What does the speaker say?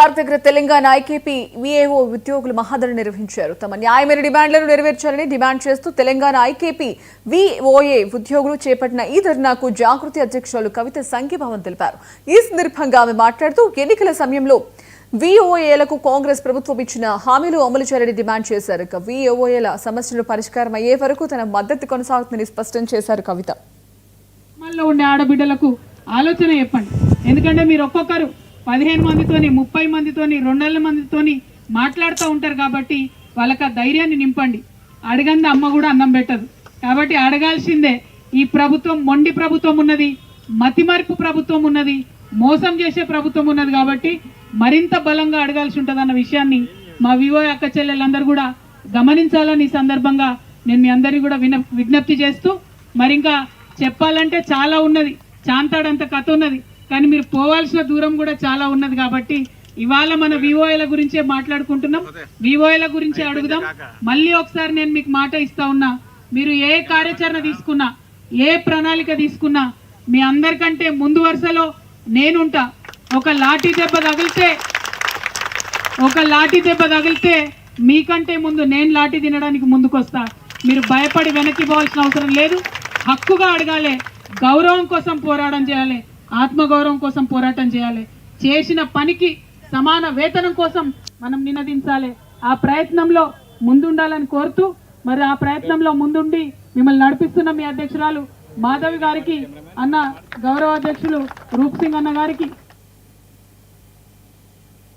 Park దగ్గర Telangana IKP VAO ఉద్యోగులు మహాధరణ నిర్వహించారు. తమ న్యాయమైన డిమాండ్లను నెరవేర్చాలని డిమాండ్ చేస్తూ తెలంగాణ ఐకేపీ విఓఏ ఉద్యోగులు చేపట్టిన ఈ ధర్నాకు జాగృతి అధ్యక్షులు కవిత సంఘీభావం తెలిపారు. ఈ సందర్భంగా ఆమె మాట్లాడుతూ ఎన్నికల సమయంలో విఓఏలకు కాంగ్రెస్ ప్రభుత్వం ఇచ్చిన హామీలు అమలు చేయాలని డిమాండ్ చేశారు. విఓఏల సమస్యలు పరిష్కారం అయ్యే వరకు తన మద్దతు కొనసాగుతుందని స్పష్టం చేశారు కవిత. ఉండే ఆడబిడ్డలకు ఆలోచన చెప్పండి. ఎందుకంటే మీరు ఒక్కొక్కరు 15 మందితోని 30 మందితోని 200 మందితోని మాట్లాడుతూ ఉంటారు కాబట్టి వాళ్ళకి ఆ ధైర్యాన్ని నింపండి. అడగంది అమ్మ కూడా అన్నం పెట్టదు కాబట్టి అడగాల్సిందే. ఈ ప్రభుత్వం మొండి ప్రభుత్వం ఉన్నది, మతిమరుపు ప్రభుత్వం ఉన్నది, మోసం చేసే ప్రభుత్వం ఉన్నది కాబట్టి మరింత బలంగా అడగాల్సి ఉంటుంది అన్న విషయాన్ని మా వివో అక్క చెల్లెలందరూ కూడా గమనించాలని ఈ సందర్భంగా నేను మీ అందరికీ కూడా విజ్ఞప్తి చేస్తూ, మరి ఇంకా చెప్పాలంటే చాలా ఉన్నది, చాంతాడంత కథ ఉన్నది, కానీ మీరు పోవాల్సిన దూరం కూడా చాలా ఉన్నది. కాబట్టి ఇవాళ మన వివోఏల గురించే మాట్లాడుకుంటున్నాం, వివోఏల గురించే అడుగుదాం. మళ్ళీ ఒకసారి నేను మీకు మాట ఇస్తా ఉన్నా, మీరు ఏ కార్యాచరణ తీసుకున్నా, ఏ ప్రణాళిక తీసుకున్నా మీ అందరికంటే ముందు వరుసలో నేనుంటా. ఒక లాఠీ దెబ్బ తగిలితే మీకంటే ముందు నేను లాఠీ తినడానికి ముందుకొస్తా. మీరు భయపడి వెనక్కి పోవాల్సిన అవసరం లేదు. హక్కుగా అడగాలి, గౌరవం కోసం పోరాటం చేయాలి, ఆత్మగౌరవం కోసం పోరాటం చేయాలి, చేసిన పనికి సమాన వేతనం కోసం మనం నినదించాలి. ఆ ప్రయత్నంలో ముందుండాలని కోరుతూ, మరి ఆ ప్రయత్నంలో ముందుండి మిమ్మల్ని నడిపిస్తున్న మీ అధ్యక్షురాలు మాధవి గారికి, అన్న గౌరవ అధ్యక్షులు రూప్ సింగ్ అన్న గారికి,